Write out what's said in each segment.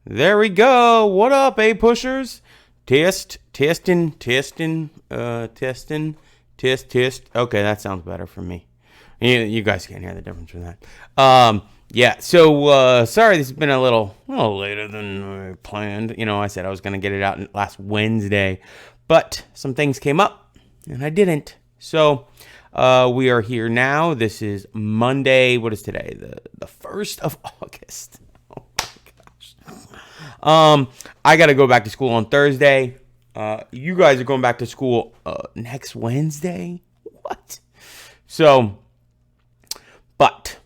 There we go. What up, A-pushers? Testing. Test. Okay, that sounds better for me. You guys can't hear the difference from that. Yeah, so sorry this has been a little later than I planned. I said I was going to get it out last Wednesday, but some things came up, and I didn't. So we are here now. This is Monday. What is today? The 1st of August. Oh, my gosh. I got to go back to school on Thursday. You guys are going back to school next Wednesday? What? So, but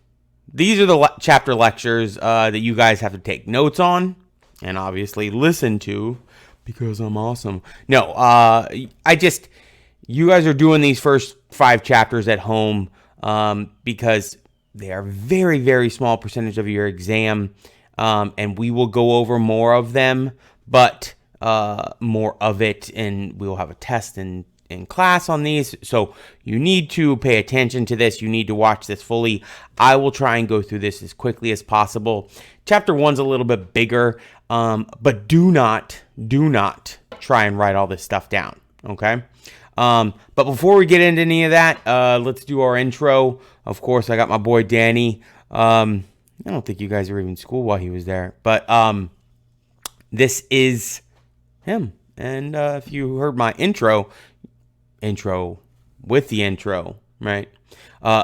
these are the chapter lectures that you guys have to take notes on and obviously listen to because I'm awesome. No, you guys are doing these first 5 chapters at home because they are very, very small percentage of your exam, and we will go over more of them, but more of it, and we will have a test in class on these. So you need to pay attention to this. You need to watch this fully. I will try and go through this as quickly as possible. Chapter 1's a little bit bigger, but do not try and write all this stuff down, okay? But before we get into any of that, let's do our intro. Of course, I got my boy Danny. I don't think you guys were even in school while he was there, but this is him. And if you heard my intro with the intro, right,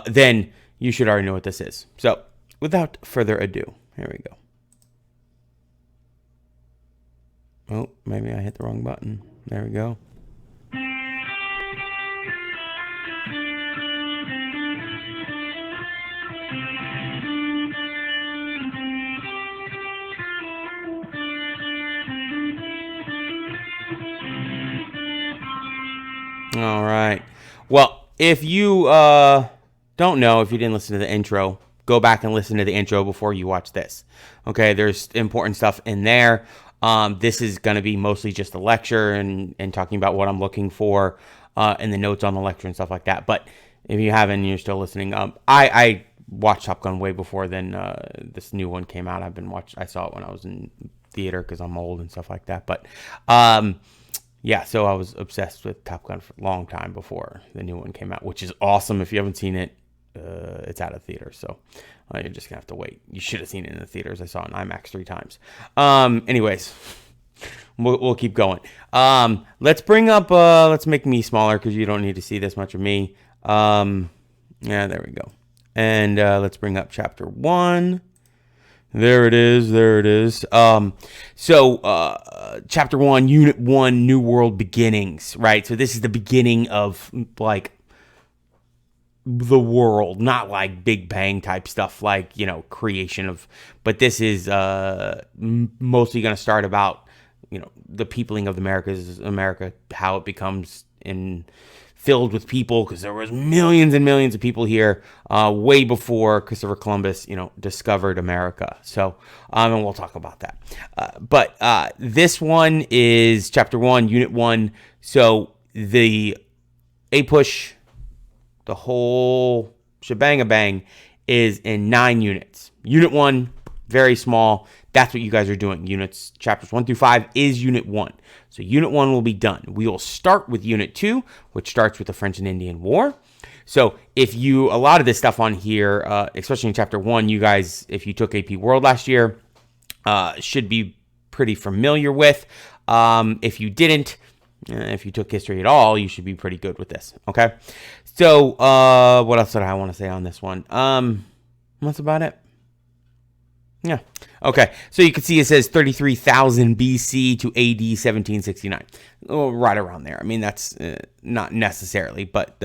then you should already know what this is. So without further ado, here we go. Oh, maybe I hit the wrong button. There we go. All right. Well, if you don't know, if you didn't listen to the intro, go back and listen to the intro before you watch this. Okay, there's important stuff in there. This is going to be mostly just a lecture and talking about what I'm looking for and the notes on the lecture and stuff like that. But if you haven't and you're still listening, I watched Top Gun way before then this new one came out. I saw it when I was in theater because I'm old and stuff like that. But yeah, so I was obsessed with Top Gun for a long time before the new one came out, which is awesome. If you haven't seen it, it's out of theaters, so you're just going to have to wait. You should have seen it in the theaters. I saw it in IMAX 3 times. Anyways, we'll keep going. Let's bring up, let's make me smaller because you don't need to see this much of me. Yeah, there we go. And let's bring up chapter 1. There it is. So chapter 1, unit 1, New World Beginnings, right? So this is the beginning of like the world, not like Big Bang type stuff, like, creation of, but this is mostly going to start about, the peopling of America, how it becomes filled with people, because there was millions and millions of people here way before Christopher Columbus, discovered America. So, and we'll talk about that. But this one is chapter 1, unit 1. So the A-push, the whole shebang-a-bang, is in 9 units. Unit 1, very small. That's what you guys are doing. Chapters 1 through 5 is unit 1. So unit 1 will be done. We will start with unit 2, which starts with the French and Indian War. So a lot of this stuff on here, especially in chapter 1, you guys, if you took AP World last year, should be pretty familiar with. If you didn't, if you took history at all, you should be pretty good with this. Okay. So what else did I want to say on this one? That's about it. Yeah. Okay. So you can see it says 33,000 BC to AD 1769. Right around there. I mean, that's not necessarily, but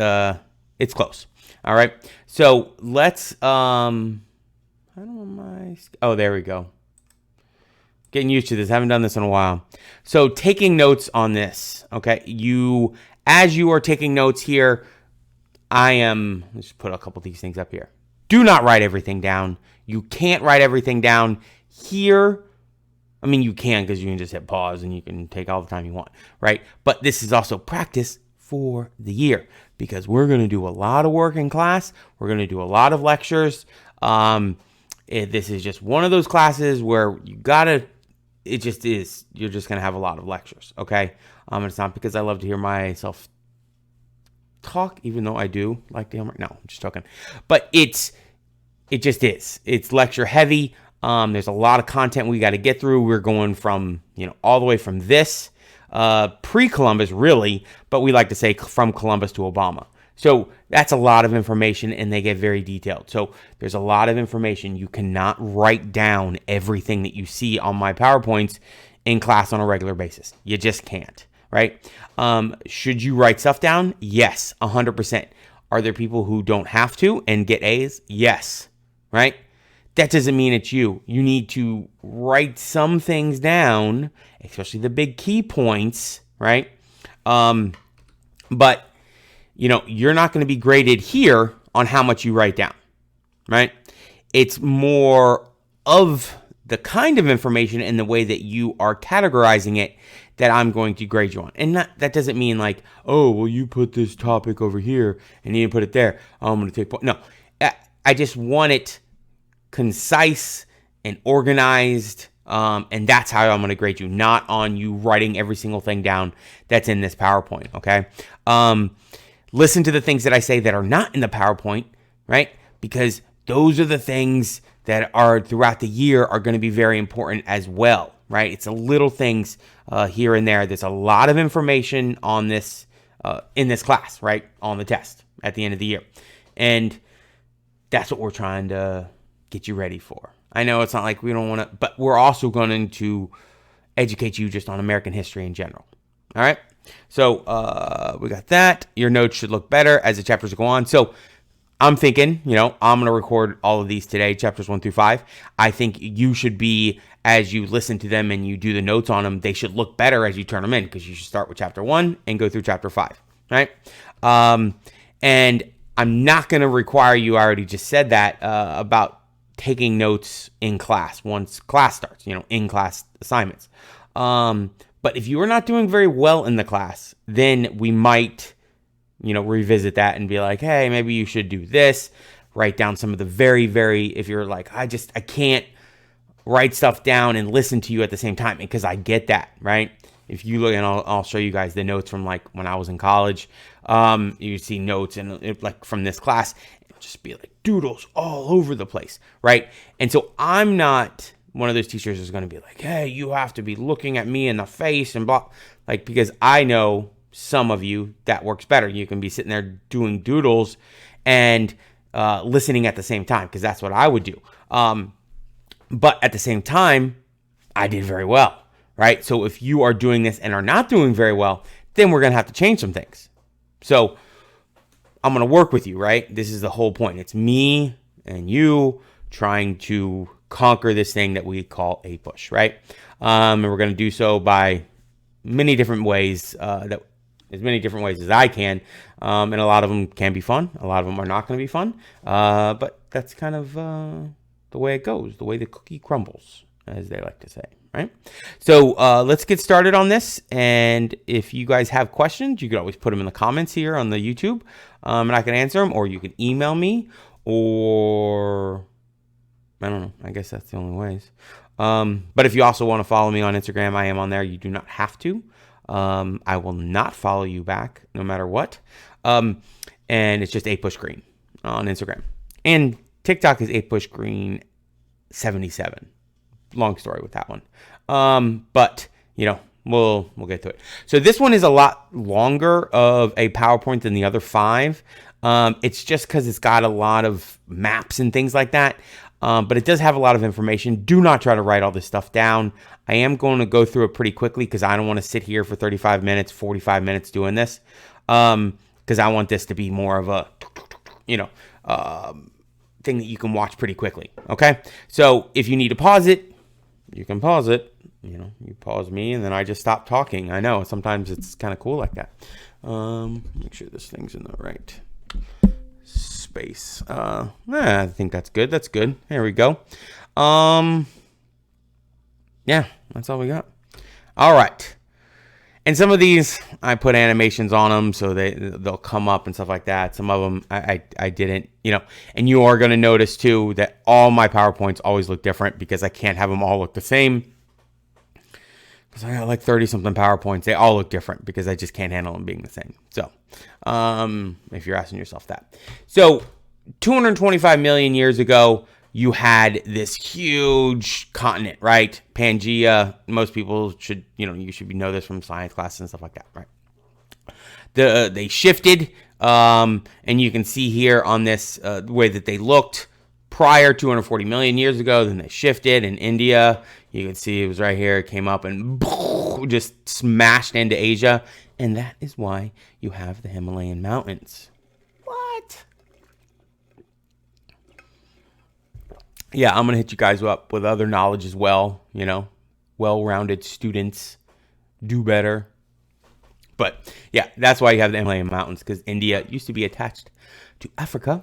it's close. All right. So let's Oh, there we go. Getting used to this. I haven't done this in a while. So taking notes on this. Okay. As you are taking notes here, let's put a couple of these things up here. Do not write everything down. You can't write everything down here. I mean, you can, because you can just hit pause and you can take all the time you want, right? But this is also practice for the year, because we're going to do a lot of work in class. We're going to do a lot of lectures. This is just one of those classes where you got to it just is. You're just going to have a lot of lectures, okay? And it's not because I love to hear myself talk, even though I do like to hear no, I'm just talking. But it just is. It's lecture heavy. There's a lot of content we got to get through. We're going from, all the way from this pre-Columbus, really, but we like to say from Columbus to Obama. So that's a lot of information, and they get very detailed. So there's a lot of information. You cannot write down everything that you see on my PowerPoints in class on a regular basis. You just can't, right? Should you write stuff down? Yes, 100%. Are there people who don't have to and get A's? Yes, right? That doesn't mean it's you. You need to write some things down, especially the big key points, right? But you're not going to be graded here on how much you write down, right? It's more of the kind of information and the way that you are categorizing it that I'm going to grade you on. And that doesn't mean like, oh, well, you put this topic over here and you put it there. Oh, I'm going to take point. No, I just want it concise and organized. And that's how I'm going to grade you, not on you writing every single thing down that's in this PowerPoint. Okay. Listen to the things that I say that are not in the PowerPoint, right? Because those are the things that are throughout the year are going to be very important as well, right? It's the little things here and there. There's a lot of information on this in this class, right? On the test at the end of the year. And that's what we're trying to get you ready for. I know it's not like we don't want to, but we're also going to educate you just on American history in general. All right. So we got that. Your notes should look better as the chapters go on. So I'm thinking, I'm going to record all of these today, chapters 1 through 5. I think you should be, as you listen to them and you do the notes on them, they should look better as you turn them in, because you should start with chapter 1 and go through chapter 5, right? And I'm not going to require you, I already just said that, about taking notes in class once class starts, in-class assignments. But if you are not doing very well in the class, then we might, revisit that and be like, hey, maybe you should do this. Write down some of the if you're like, I can't write stuff down and listen to you at the same time, because I get that, right? If you look, and I'll show you guys the notes from like when I was in college. You see notes and like from this class, it'd just be like doodles all over the place, right? And so I'm not one of those teachers is going to be like, hey, you have to be looking at me in the face and blah, like, because I know some of you that works better. You can be sitting there doing doodles and listening at the same time, because that's what I would do. But at the same time, I did very well, right? So if you are doing this and are not doing very well, then we're going to have to change some things. So I'm going to work with you, right? This is the whole point. It's me and you trying to conquer this thing that we call a push, right? And we're going to do so by many different ways, as many different ways as I can. And a lot of them can be fun. A lot of them are not going to be fun. But that's kind of the way it goes, the way the cookie crumbles, as they like to say, right? So let's get started on this. And if you guys have questions, you can always put them in the comments here on the YouTube, and I can answer them, or you can email me, or I don't know. I guess that's the only ways. But if you also want to follow me on Instagram, I am on there. You do not have to. I will not follow you back no matter what. And it's just 8pushgreen on Instagram. And TikTok is 8pushgreen77. Long story with that one. But we'll get to it. So this one is a lot longer of a PowerPoint than the other 5. It's just because it's got a lot of maps and things like that. But it does have a lot of information. Do not try to write all this stuff down. I am going to go through it pretty quickly, because I don't want to sit here for 35 minutes, 45 minutes doing this. Because I want this to be more of a, thing that you can watch pretty quickly. Okay. So if you need to pause it, you can pause it. You pause me and then I just stop talking. I know sometimes it's kind of cool like that. Make sure this thing's in the right space. I think that's good. That's good. There we go. Yeah, that's all we got. All right. And some of these, I put animations on them so they'll come up and stuff like that. Some of them I didn't, And you are going to notice, too, that all my PowerPoints always look different, because I can't have them all look the same. So I got like 30 something PowerPoints. They all look different because I just can't handle them being the same. So, if you're asking yourself that. So, 225 million years ago, you had this huge continent, right? Pangea. Most people should, you should know this from science classes and stuff like that, right? They shifted, and you can see here on this way that they looked prior 240 million years ago. Then they shifted in India. You can see it was right here. It came up and just smashed into Asia. And that is why you have the Himalayan mountains. What? Yeah, I'm going to hit you guys up with other knowledge as well. Well-rounded students do better. But yeah, that's why you have the Himalayan mountains, because India used to be attached to Africa.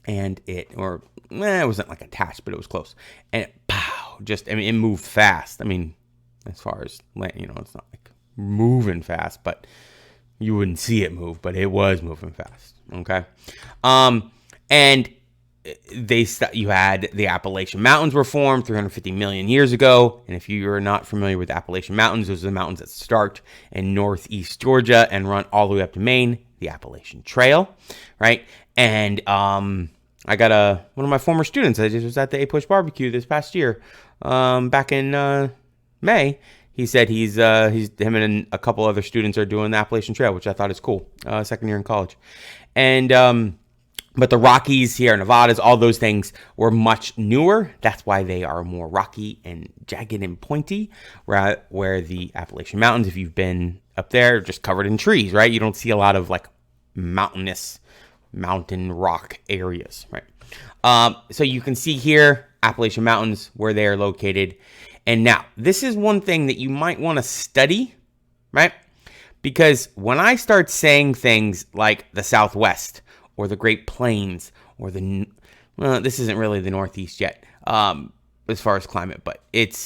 And it wasn't like attached, but it was close. And it moved fast. I mean, as far as land, it's not like moving fast, but you wouldn't see it move, but it was moving fast. Okay. And you had the Appalachian Mountains were formed 350 million years ago. And if you are not familiar with the Appalachian Mountains, those are the mountains that start in northeast Georgia and run all the way up to Maine, the Appalachian Trail, right? And I got one of my former students. I just was at the A-Push barbecue this past year, back in May. He said him and a couple other students are doing the Appalachian Trail, which I thought is cool. Second year in college, and but the Rockies, Sierra Nevadas, all those things were much newer. That's why they are more rocky and jagged and pointy. Where the Appalachian Mountains, if you've been up there, are just covered in trees, right? You don't see a lot of like mountain rock areas, right? So you can see here, Appalachian Mountains, where they are located. And now, this is one thing that you might want to study, right? Because when I start saying things like the Southwest, or the Great Plains, or this isn't really the Northeast yet, as far as climate, but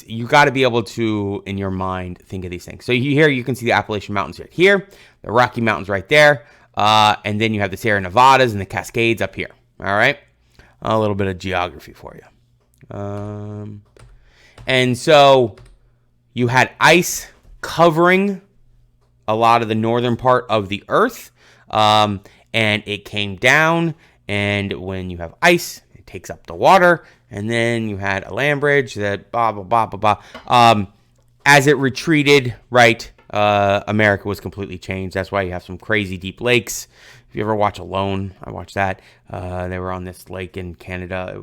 you got to be able to, in your mind, think of these things. So here you can see the Appalachian Mountains right here, the Rocky Mountains right there, and then you have the Sierra Nevadas and the Cascades up here. All right, a little bit of geography for you. And so you had ice covering a lot of the northern part of the Earth, and it came down, and when you have ice, it takes up the water, and then you had a land bridge that blah, blah, blah, blah, blah. As it retreated, right, America was completely changed. That's why you have some crazy deep lakes. If you ever watch Alone, I watched that. They were on this lake in Canada.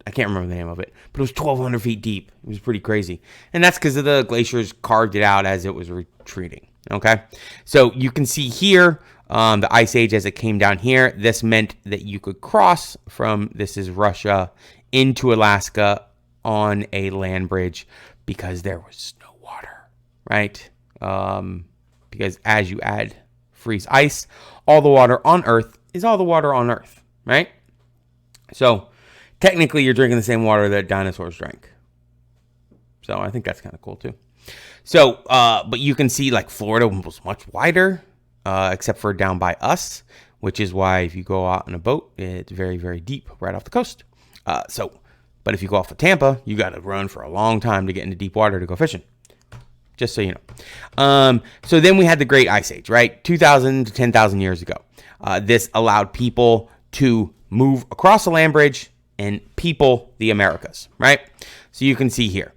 I can't remember the name of it, but it was 1,200 feet deep. It was pretty crazy. And that's because of the glaciers carved it out as it was retreating. Okay, so you can see here the Ice Age as it came down here. This meant that you could cross from, this is Russia, into Alaska on a land bridge because there was no water, right? Because as you freeze ice, all the water on Earth is all the water on Earth, right? So technically you're drinking the same water that dinosaurs drank. So I think that's kind of cool too. So, but you can see like Florida was much wider, except for down by us, which is why if you go out on a boat, it's very, very deep right off the coast. But if you go off of Tampa, you got to run for a long time to get into deep water to go fishing. Just so you know. So then we had the Great Ice Age, right? 2,000 to 10,000 years ago. This allowed people to move across the land bridge and people the Americas, right? So you can see here.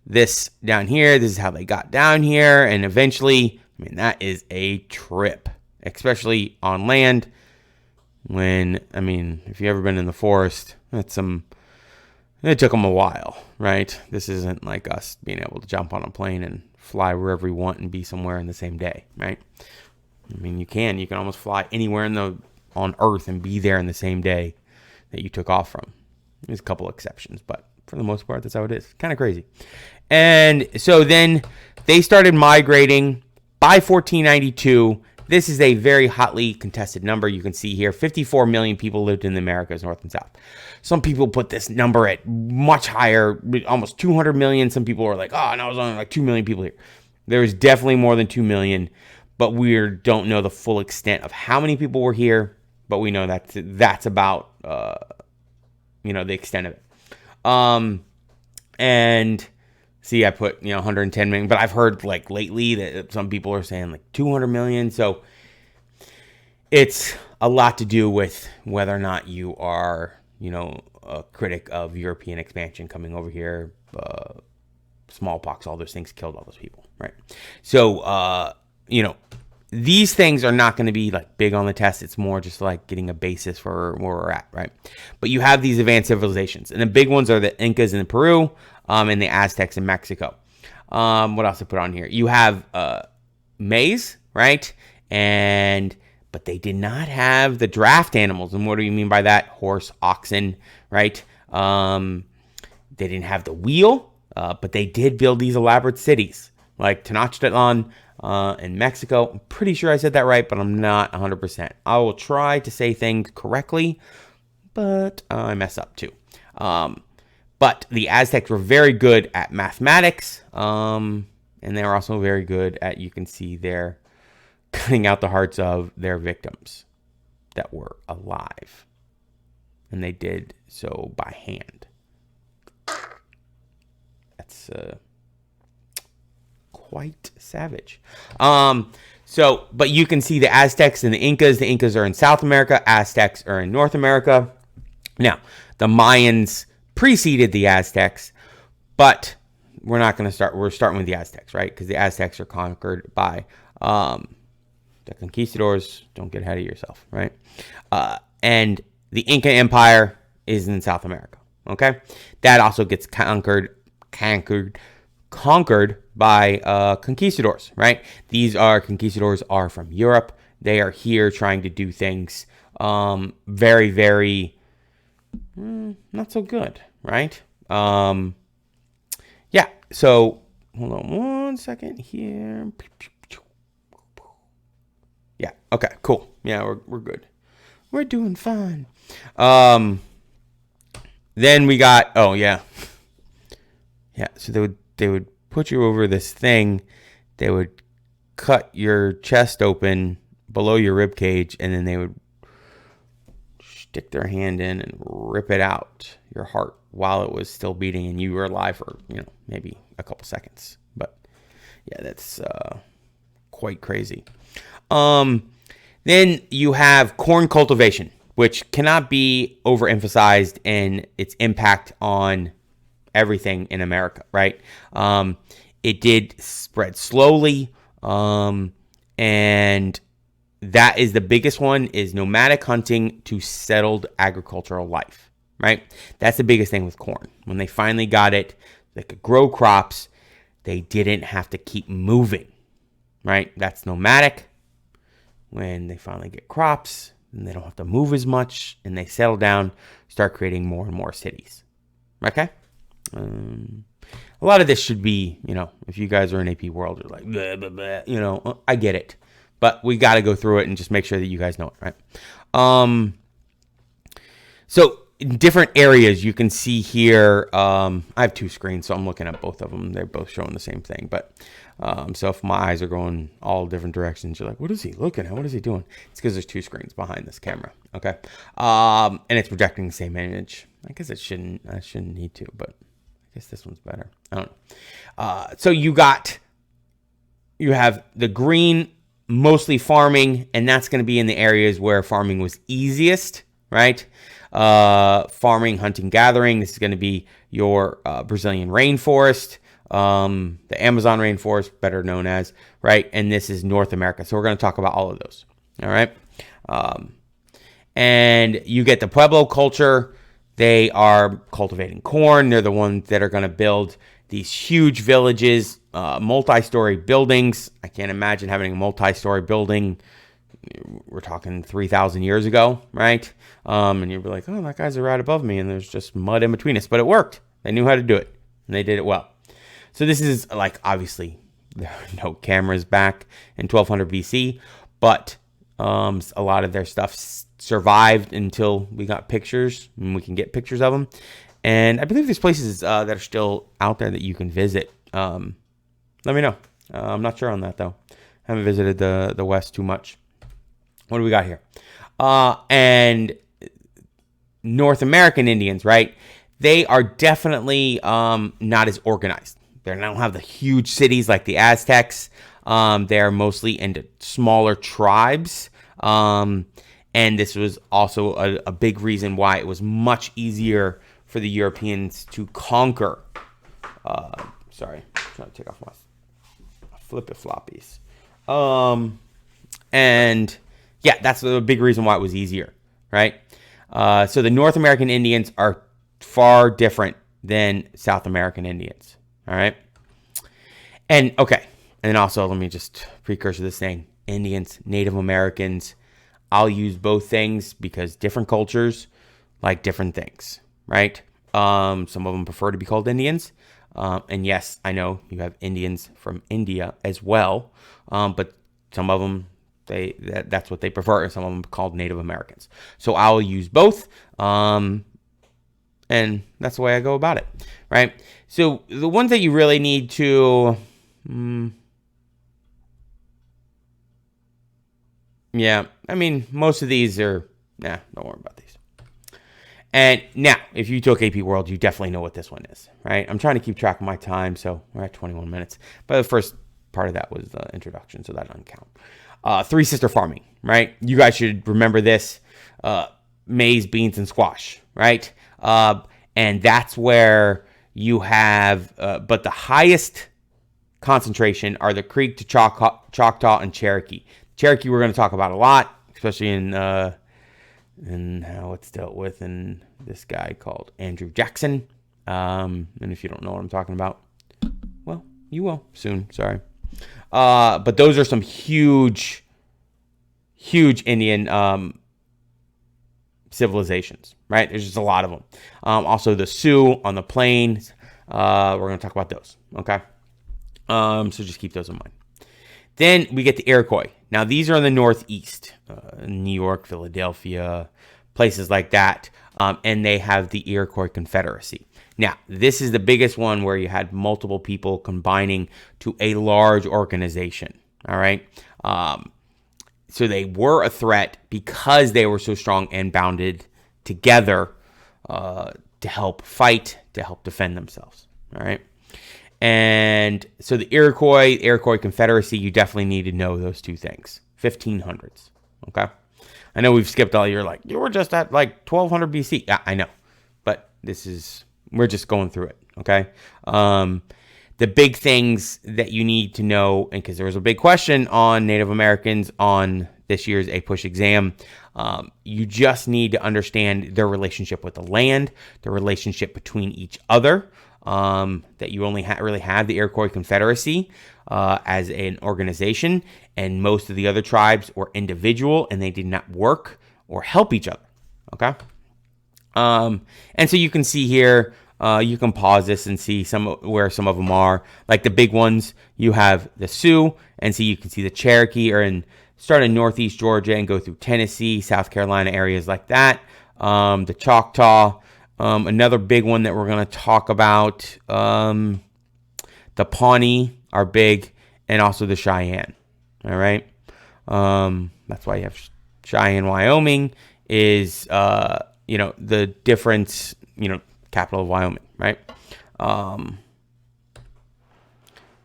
This down here, this is how they got down here. And eventually, that is a trip, especially on land. If you've ever been in the forest, it took them a while, right? This isn't like us being able to jump on a plane and fly wherever we want and be somewhere in the same day, right? You can almost fly anywhere on Earth and be there in the same day that you took off from. There's a couple exceptions, but for the most part, that's how it is. Kind of crazy. And so then they started migrating by 1492. This is a very hotly contested number. You can see here, 54 million people lived in the Americas, North and South. Some people put this number at much higher, almost 200 million. Some people are like, oh, no, it was only like 2 million people here. There's definitely more than 2 million, but we don't know the full extent of how many people were here. But we know that's about, the extent of it. And See, I put 110 million, but I've heard like lately that some people are saying like 200 million. So it's a lot to do with whether or not you are a critic of European expansion coming over here. Smallpox, all those things killed all those people, right? So these things are not going to be like big on the test. It's more just like getting a basis for where we're at, right? But you have these advanced civilizations, and the big ones are the Incas in Peru, and the Aztecs in Mexico. What else I put on here? You have maize, right? But they did not have the draft animals. And what do you mean by that? Horse, oxen, right? They didn't have the wheel, but they did build these elaborate cities like Tenochtitlan in Mexico. I'm pretty sure I said that right, but I'm not 100%. I will try to say things correctly, but I mess up too. But the Aztecs were very good at mathematics, and they were also very good at, you can see there, cutting out the hearts of their victims that were alive. And they did so by hand. That's quite savage. But you can see the Aztecs and the Incas. The Incas are in South America. Aztecs are in North America. Now, the Mayans preceded the Aztecs, but we're not going to start. We're starting with the Aztecs, right? Because the Aztecs are conquered by the conquistadors. Don't get ahead of yourself, right? And the Inca Empire is in South America. Okay, that also gets conquered by conquistadors, right? These conquistadors are from Europe. They are here trying to do things very, very not so good, right? Yeah. So hold on one second here. Yeah. Okay. Cool. Yeah, we're good. We're doing fine. Then we got. Oh yeah. Yeah. So they would put you over this thing. They would cut your chest open below your rib cage, and then they would stick their hand in and rip it out, your heart, while it was still beating, and you were alive for maybe a couple seconds. But yeah, that's quite crazy. Then you have corn cultivation, which cannot be overemphasized in its impact on everything in America, right? It did spread slowly, and that is the biggest one, is nomadic hunting to settled agricultural life, right? That's the biggest thing with corn. When they finally got it, they could grow crops. They didn't have to keep moving, right? That's nomadic. When they finally get crops, and they don't have to move as much, and they settle down, start creating more and more cities. Okay? A lot of this should be, if you guys are in AP world, you're like, blah, blah, blah, I get it. But we got to go through it and just make sure that you guys know it, right? So in different areas, you can see here, I have two screens, so I'm looking at both of them. They're both showing the same thing. But so if my eyes are going all different directions, you're like, what is he looking at? What is he doing? It's because there's two screens behind this camera, okay? And it's projecting the same image. I guess I shouldn't need to, but I guess this one's better. I don't know. So you have the green, mostly farming, and that's going to be in the areas where farming was easiest, right? Farming, hunting, gathering. This is going to be your Brazilian rainforest, the Amazon rainforest, better known as, right? And this is North America. So we're going to talk about all of those, all right? And you get the Pueblo culture. They are cultivating corn. They're the ones that are going to build these huge villages, multi-story buildings. I can't imagine having a multi-story building. We're talking 3,000 years ago, right? And you'd be like, oh, that guy's right above me, and there's just mud in between us. But it worked. They knew how to do it, and they did it well. So this is, like, obviously, there are no cameras back in 1200 BC, but a lot of their stuff survived until we got pictures, and we can get pictures of them. And I believe there's places that are still out there that you can visit. Let me know. I'm not sure on that, though. I haven't visited the West too much. What do we got here? And North American Indians, right? They are definitely not as organized. they don't have the huge cities like the Aztecs. They're mostly into smaller tribes. And this was also a big reason why it was much easier for the Europeans to conquer. Sorry, I'm trying to take off my flippy floppies. And yeah, that's the big reason why it was easier, right? So the North American Indians are far different than South American Indians, all right? And okay, and also let me just precursor this thing. Indians, Native Americans, I'll use both things because different cultures like different things, right? Some of them prefer to be called Indians. And yes, I know you have Indians from India as well. But some of them, that's what they prefer. Some of them are called Native Americans. So I'll use both. And that's the way I go about it, right? So the ones that you really need to... yeah, I mean, most of these are... Nah, don't worry about these. And now, if you took AP World, you definitely know what this one is, right? I'm trying to keep track of my time, so we're at 21 minutes. But the first part of that was the introduction, so that doesn't count. Three sister farming, right? You guys should remember this. Maize, beans, and squash, right? And that's where you have, but the highest concentration are the Creek to Choctaw and Cherokee. Cherokee we're going to talk about a lot, especially in how it's dealt with in this guy called Andrew Jackson. And if you don't know what I'm talking about, well, you will soon. Sorry. But those are some huge Indian civilizations, right? There's just a lot of them. Also the Sioux on the plains. We're going to talk about those. Okay. So just keep those in mind. Then we get the Iroquois. Now, these are in the Northeast, New York, Philadelphia, places like that. And they have the Iroquois Confederacy. Now, this is the biggest one where you had multiple people combining to a large organization. All right. So they were a threat because they were so strong and bounded together to help fight, to help defend themselves. All right. And so the Iroquois Confederacy, you definitely need to know those two things. 1500s. Okay. I know we've skipped all. You're like, you were just at like 1200 BC. Yeah, I know. But we're just going through it. Okay. The big things that you need to know, and because there was a big question on Native Americans on this year's A-Push exam, you just need to understand their relationship with the land, their relationship between each other, that you only really have the Iroquois Confederacy as an organization, and most of the other tribes were individual, and they did not work or help each other, okay? And so you can see here, you can pause this and see where some of them are. Like the big ones, you have the Sioux, and so you can see the Cherokee start in northeast Georgia and go through Tennessee, South Carolina, areas like that. The Choctaw, another big one that we're going to talk about. The Pawnee are big, and also the Cheyenne. All right. That's why you have Cheyenne, Wyoming is, the difference, capital of Wyoming, right?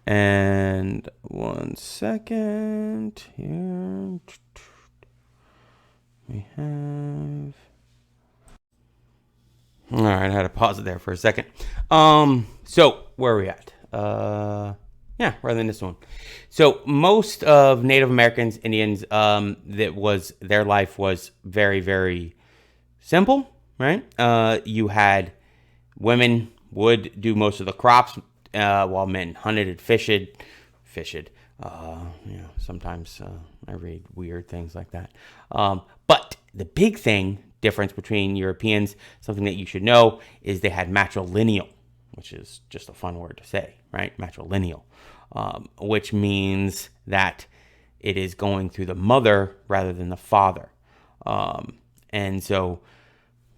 And 1 second here. We have... All right, I had to pause it there for a second. So where are we at? Rather than this one. So most of Native Americans, Indians, their life was very, very simple, right? You had women would do most of the crops, while men hunted and fished. Sometimes I read weird things like that. But the big difference between Europeans, something that you should know, is they had matrilineal, which is just a fun word to say, right? Matrilineal, which means that it is going through the mother rather than the father. And so,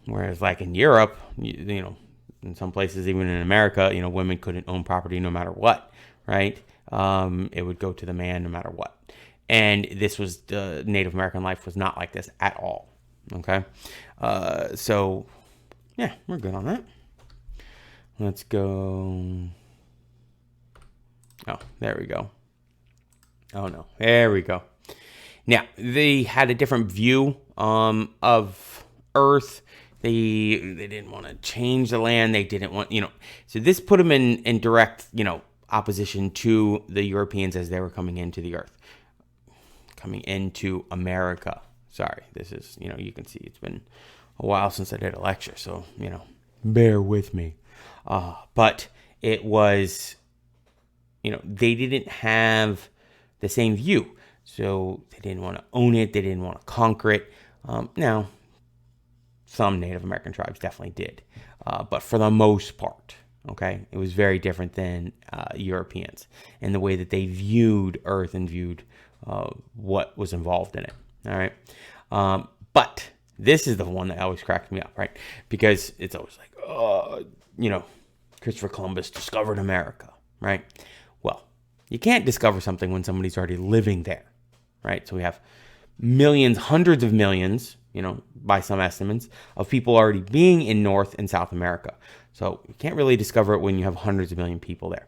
whereas like in Europe, in some places, even in America, women couldn't own property no matter what, right? It would go to the man no matter what. And the Native American life was not like this at all. Okay. So yeah, we're good on that. Let's go. Oh, there we go. Oh, no. There we go. Now, they had a different view of Earth. They didn't want to change the land. They didn't want, so this put them in direct, opposition to the Europeans as they were coming into the Earth, coming into America. Sorry, this is, you can see it's been a while since I did a lecture, so, bear with me. But it was, they didn't have the same view. So they didn't want to own it. They didn't want to conquer it. Now, some Native American tribes definitely did. But for the most part, okay, it was very different than Europeans in the way that they viewed Earth and viewed what was involved in it. All right. But this is the one that always cracked me up, right? Because it's always like, Christopher Columbus discovered America, right? Well, you can't discover something when somebody's already living there, right? So we have millions, hundreds of millions, by some estimates, of people already being in North and South America. So you can't really discover it when you have hundreds of million people there.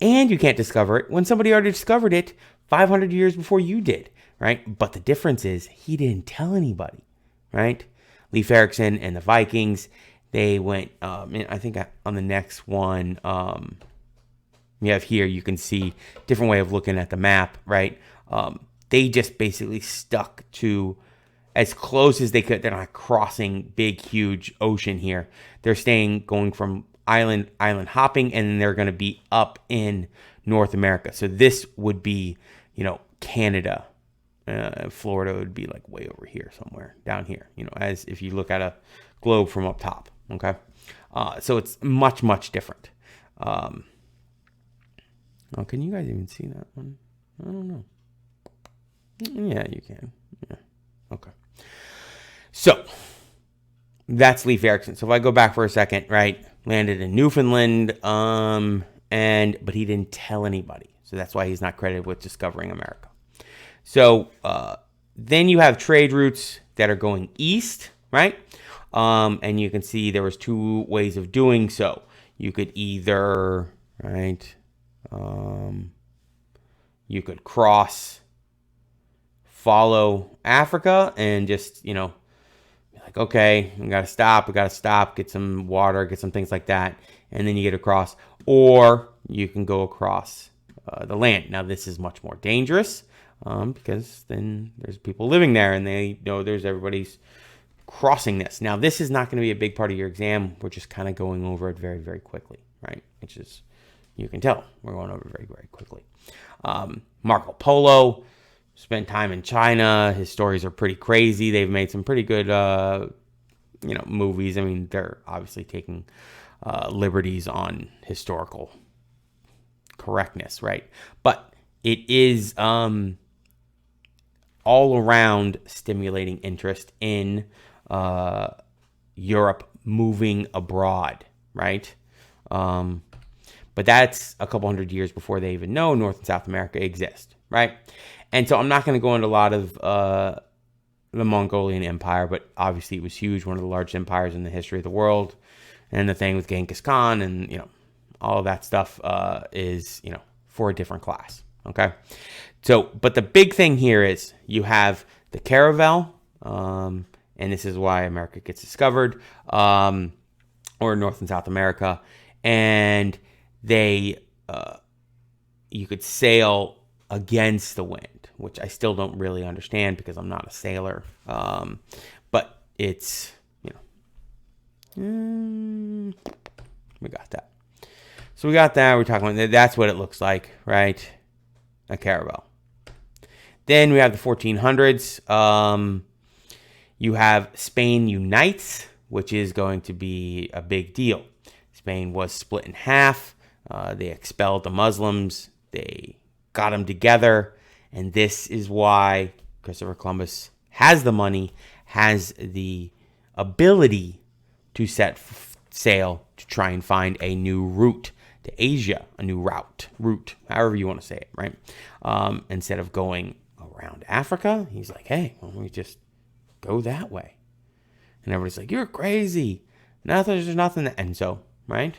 And you can't discover it when somebody already discovered it 500 years before you did, right? But the difference is he didn't tell anybody, right? Leif Erikson and the Vikings, they went, I think on the next one, we have here, you can see different way of looking at the map, right? They just basically stuck to as close as they could. They're not crossing big, huge ocean here. They're going from island hopping, and then they're going to be up in North America. So this would be, Canada. Florida would be like way over here somewhere, down here, as if you look at a globe from up top, okay? So it's much, much different. Oh, can you guys even see that one? I don't know. Yeah, you can. Yeah. Okay. So that's Leif Erikson. So if I go back for a second, right? Landed in Newfoundland, but he didn't tell anybody. So that's why he's not credited with discovering America. So then you have trade routes that are going east, right? And you can see there was two ways of doing so. You could either, right? You could follow Africa and just, be like, okay, we got to stop, get some water, get some things like that. And then you get across, or you can go across the land. Now, this is much more dangerous because then there's people living there and they know everybody's crossing this. Now, this is not going to be a big part of your exam. We're just kind of going over it very, very quickly, right? Which is, you can tell we're going over very, very quickly. Marco Polo spent time in China. His stories are pretty crazy. They've made some pretty good, movies. I mean, they're obviously taking liberties on historical correctness, right? But it is all around stimulating interest in Europe moving abroad, right? But that's a couple hundred years before they even know North and South America exist, right? And so I'm not going to go into a lot of the Mongolian Empire, but obviously it was huge, one of the largest empires in the history of the world. And the thing with Genghis Khan and, all of that stuff is, for a different class, okay? So, but the big thing here is you have the caravel, and this is why America gets discovered, or North and South America, and they, you could sail against the wind, which I still don't really understand because I'm not a sailor. But it's, we got that. So we got that. We're talking about that's what it looks like, right? A caravel. Then we have the 1400s. You have Spain unites, which is going to be a big deal. Spain was split in half. They expelled the Muslims. They got them together. And this is why Christopher Columbus has the money, has the ability to set sail to try and find a new route to Asia, a new route, however you want to say it, right? Instead of going around Africa, he's like, hey, why don't we just go that way? And everybody's like, you're crazy. There's nothing. And so, right?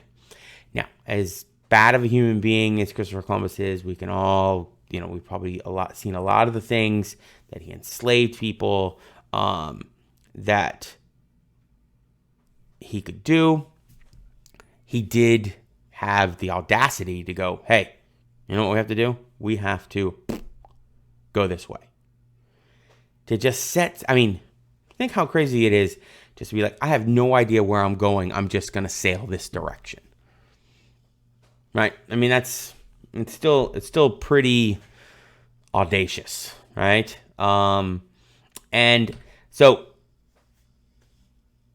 Now, as bad of a human being as Christopher Columbus is, we can all, we've probably seen a lot of the things that he enslaved people, that he could do. He did have the audacity to go, hey, you know what we have to do? We have to go this way. To just think how crazy it is just to be like, I have no idea where I'm going. I'm just going to sail this direction. Right? It's still pretty audacious, right? And so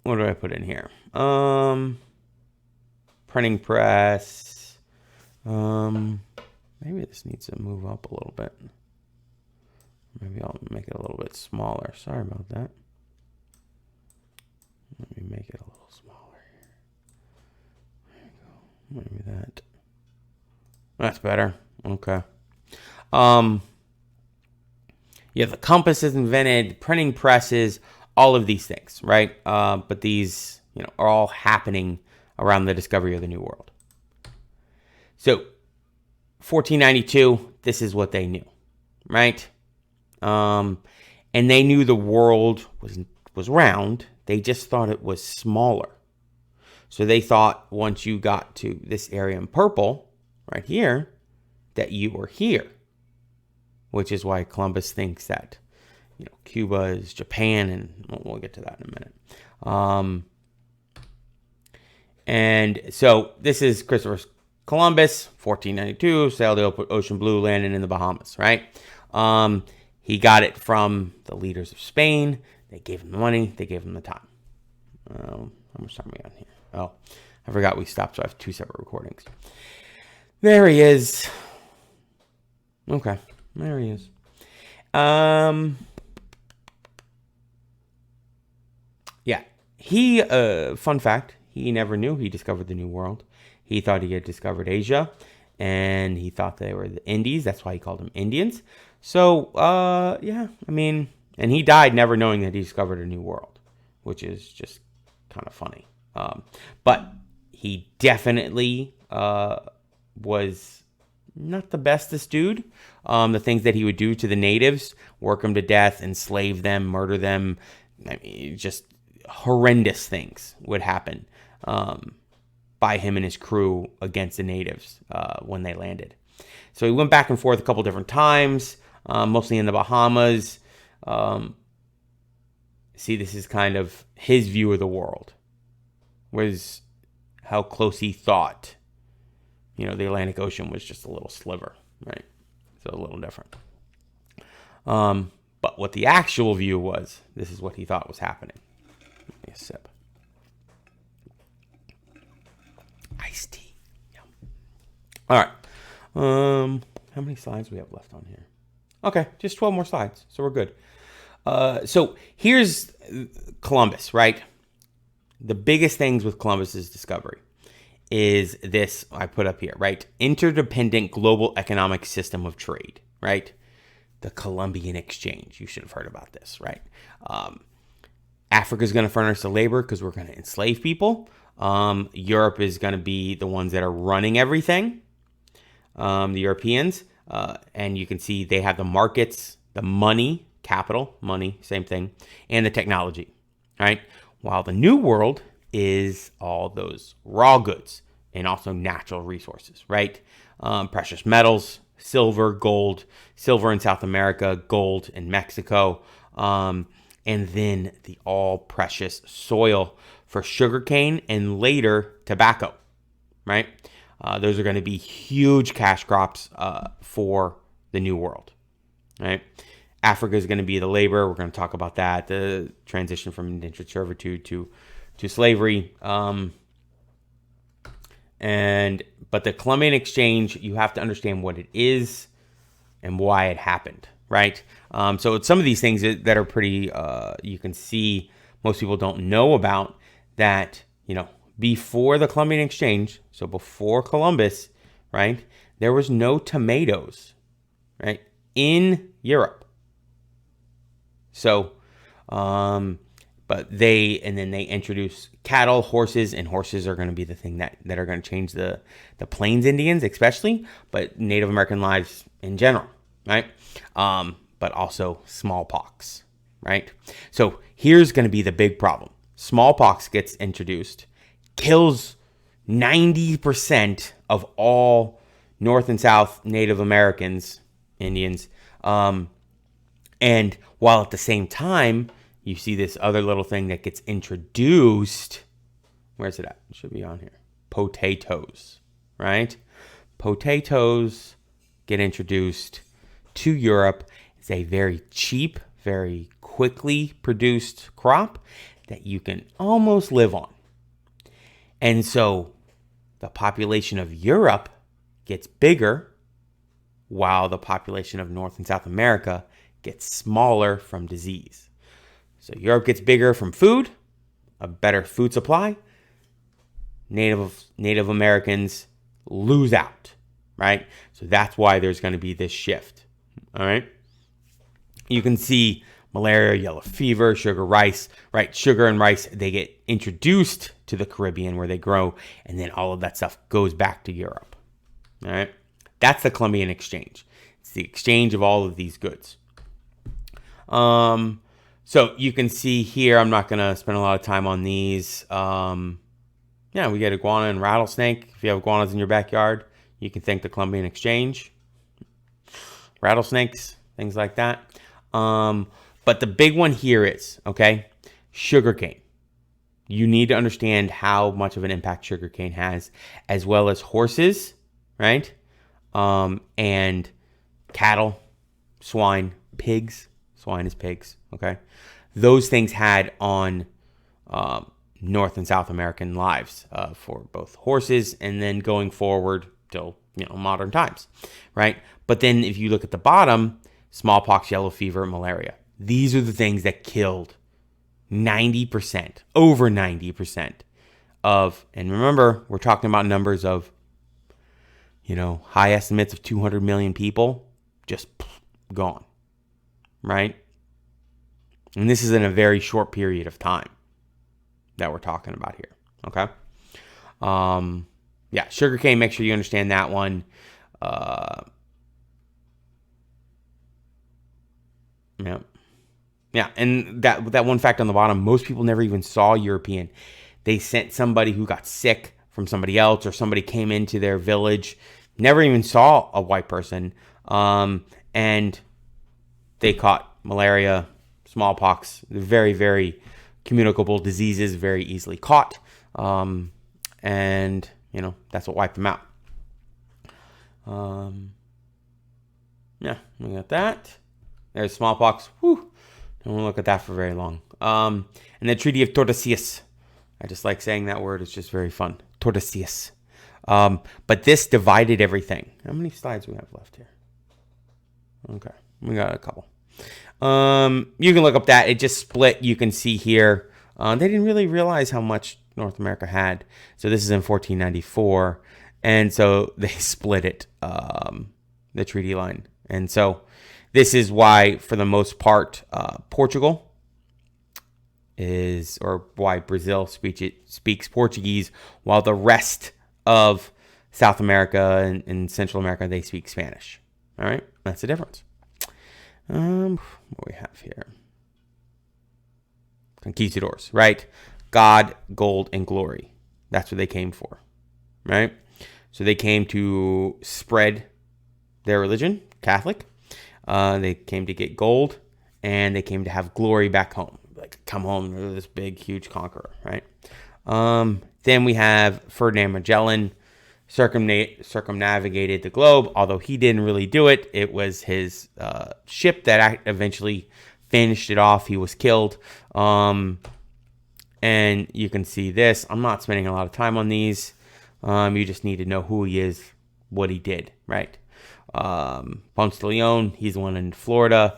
what do I put in here? Printing press. Maybe this needs to move up a little bit. Maybe I'll make it a little bit smaller. Sorry about that. Let me make it a little smaller here. There you go. Maybe that. That's better. Okay. The compass is invented, printing presses, all of these things, right? But these, are all happening around the discovery of the New World. So, 1492, this is what they knew, right? And they knew the world was round. They just thought it was smaller. So they thought once you got to this area in purple, right here, that you were here. Which is why Columbus thinks that, Cuba is Japan, and we'll get to that in a minute. And so this is Christopher Columbus, 1492, sailed the ocean blue, landing in the Bahamas, right? He got it from the leaders of Spain. They gave him the money. They gave him the time. How much time are we on here? Oh, I forgot we stopped, so I have 2 separate recordings. There he is. Okay, there he is. He, fun fact, he never knew he discovered the New World. He thought he had discovered Asia, and he thought they were the Indies. That's why he called them Indians. So, and he died never knowing that he discovered a new world, which is just kind of funny. But he definitely was not the bestest dude. The things that he would do to the natives, work them to death, enslave them, murder them, just horrendous things would happen by him and his crew against the natives when they landed. So he went back and forth a couple different times, mostly in the Bahamas. This is kind of his view of the world, was how close he thought, the Atlantic Ocean was just a little sliver, right? So a little different. But what the actual view was, this is what he thought was happening. Let me a sip. Iced tea. Yum. All right. How many slides do we have left on here? Okay, just 12 more slides, so we're good. So here's Columbus, right? The biggest things with Columbus's discovery is this I put up here, right? Interdependent global economic system of trade, right? The Columbian exchange. You should have heard about this, right? Africa is going to furnish the labor because we're going to enslave people. Europe is going to be the ones that are running everything, the Europeans. And you can see they have the markets, the money, capital, money, same thing, and the technology, right? While the New World is all those raw goods and also natural resources, right? Precious metals, silver, gold, silver in South America, gold in Mexico, and then the all precious soil for sugarcane and later tobacco, right? Those are going to be huge cash crops for the New World, right? Africa is going to be the labor. We're going to talk about that, the transition from indentured servitude to slavery. But the Columbian exchange, you have to understand what it is and why it happened, right? So it's some of these things that are pretty, you can see most people don't know about that, before the Columbian exchange, so before Columbus, right, there was no tomatoes, right, in Europe. So, but but they introduce cattle, horses, and horses are going to be the thing that are going to change the Plains Indians especially, but Native American lives in general, right? But also smallpox, right? So here's going to be the big problem. Smallpox gets introduced, kills 90% of all North and South Native Americans, Indians, and while at the same time, you see this other little thing that gets introduced. Where's it at? It should be on here. Potatoes, right? Potatoes get introduced to Europe. It's a very cheap, very quickly produced crop that you can almost live on. And so the population of Europe gets bigger while the population of North and South America gets smaller from disease. So Europe gets bigger from food, a better food supply. Native Americans lose out, right? So that's why there's going to be this shift, all right? You can see malaria, yellow fever, sugar, rice, right? Sugar and rice, they get introduced to the Caribbean where they grow, and then all of that stuff goes back to Europe, all right? That's the Columbian exchange. It's the exchange of all of these goods. So you can see here, I'm not going to spend a lot of time on these. Yeah, we get iguana and rattlesnake. If you have iguanas in your backyard, you can thank the Columbian exchange. Rattlesnakes, things like that. But the big one here is, okay, sugarcane. You need to understand how much of an impact sugarcane has, as well as horses, right? And cattle, swine, pigs. Swine is pigs, okay? Those things had on North and South American lives for both horses and then going forward till, modern times, right? But then if you look at the bottom, smallpox, yellow fever, malaria. These are the things that killed 90%, over 90% of, and remember, we're talking about numbers of, high estimates of 200 million people just gone. Right? And this is in a very short period of time that we're talking about here. Okay? Yeah, sugarcane, make sure you understand that one. Yeah, and that one fact on the bottom, most people never even saw European. They sent somebody who got sick from somebody else, or somebody came into their village, never even saw a white person, and they caught malaria, smallpox, very, very communicable diseases, very easily caught. And, that's what wiped them out. Yeah, we got that. There's smallpox. Whew. Don't want to look at that for very long. And the Treaty of Tordesillas. I just like saying that word. It's just very fun. Tordesillas. But this divided everything. How many slides do we have left here? Okay. We got a couple. You can look up that. It just split. You can see here. They didn't really realize how much North America had. So this is in 1494. And so they split it, the treaty line. And so this is why, for the most part, Portugal or why Brazil speaks Portuguese, while the rest of South America and Central America, they speak Spanish. All right? That's the difference. What we have here. Conquistadors, right? God, gold, and glory. That's what they came for, right? So they came to spread their religion, Catholic. They came to get gold, and they came to have glory back home. Like, come home, we're this big, huge conqueror, right? Then we have Ferdinand Magellan circumnavigated the globe, although he didn't really do it. It was his ship that eventually finished it off. He was killed. And you can see this. I'm not spending a lot of time on these. You just need to know who he is, what he did, right? Ponce de Leon, he's the one in Florida.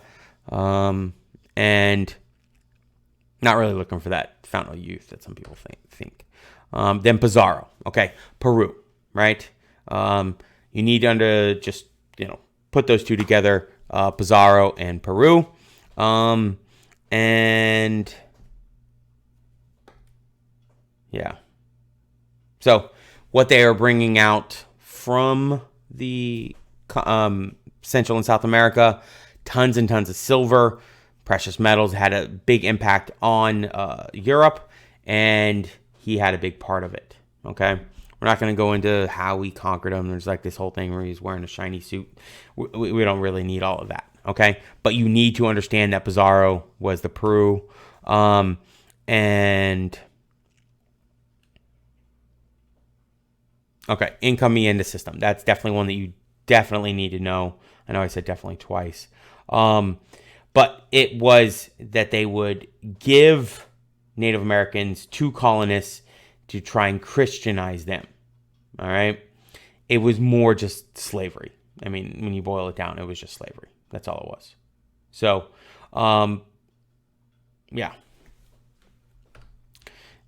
And not really looking for that fountain of youth that some people think. Then Pizarro, okay, Peru, right? You need to just put those two together, Pizarro and Peru. And Yeah. So what they are bringing out from the Central and South America, tons and tons of silver, precious metals, had a big impact on Europe, and he had a big part of it. Okay. We're not going to go into how we conquered him. There's like this whole thing where he's wearing a shiny suit. We don't really need all of that. Okay. But you need to understand that Pizarro was the Peru. And okay, income in the system. That's definitely one that you definitely need to know. I know I said definitely twice. But it was that they would give Native Americans to colonists to try and Christianize them. All right. It was more just slavery. I mean, when you boil it down, it was just slavery. That's all it was. So, yeah.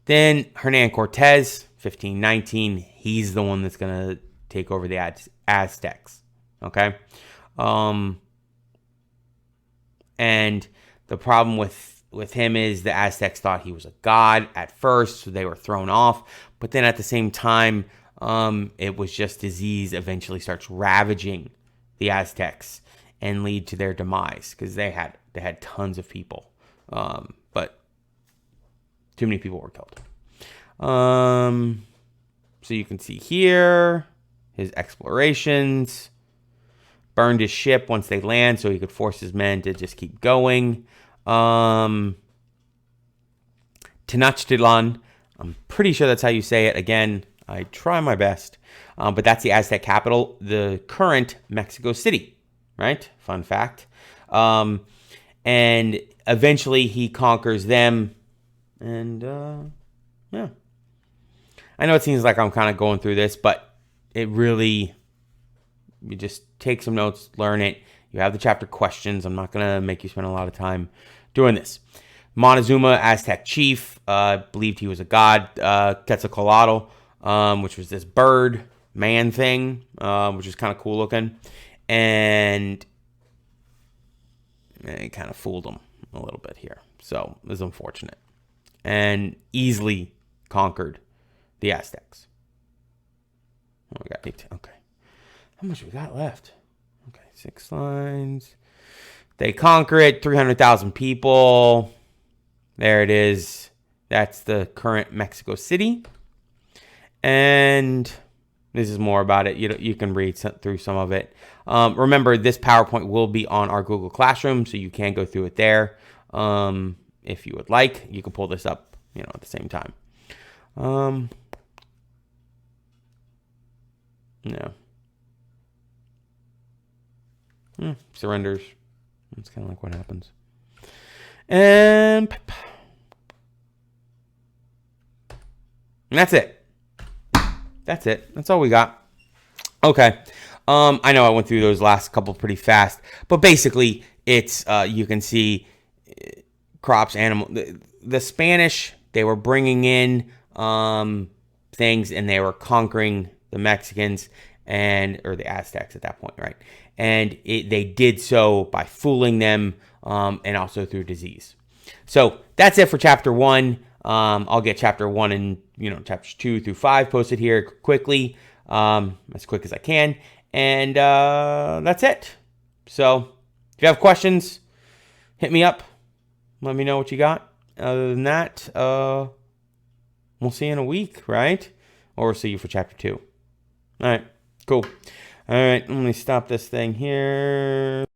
Then Hernan Cortez, 1519, he's the one that's going to take over the Aztecs. Okay. And the problem with him is the Aztecs thought he was a god at first, so they were thrown off. But then at the same time, it was just disease eventually starts ravaging the Aztecs and lead to their demise because they had tons of people, but too many people were killed. So you can see here his explorations. Burned his ship once they land so he could force his men to just keep going. Tenochtitlan, I'm pretty sure that's how you say it. Again, I try my best. But that's the Aztec capital, the current Mexico City, right? Fun fact. And eventually he conquers them. And, yeah. I know it seems like I'm kind of going through this, but it really... You just take some notes, learn it. You have the chapter questions. I'm not going to make you spend a lot of time doing this. Montezuma, Aztec chief, believed he was a god. Quetzalcoatl, which was this bird man thing, which is kind of cool looking. And it kind of fooled him a little bit here. So it was unfortunate. And easily conquered the Aztecs. Oh, we got 8. Okay. How much we got left? Okay, 6 lines. They conquer it, 300,000 people. There it is. That's the current Mexico City. And this is more about it. You can read through some of it. Remember, this PowerPoint will be on our Google Classroom, so you can go through it there. If you would like, you can pull this up, at the same time. No. Surrenders. That's kind of like what happens. And that's it. That's it. That's all we got. Okay. I know I went through those last couple pretty fast, but basically it's you can see crops, animal. The Spanish, they were bringing in things, and they were conquering the Mexicans or the Aztecs at that point, right? And they did so by fooling them and also through disease. So that's it for chapter 1. I'll get chapter 1 and chapters 2 through 5 posted here quickly, as quick as I can. And that's it. So if you have questions, hit me up. Let me know what you got. Other than that, we'll see you in a week, right? Or we'll see you for chapter 2. All right, cool. All right, let me stop this thing here.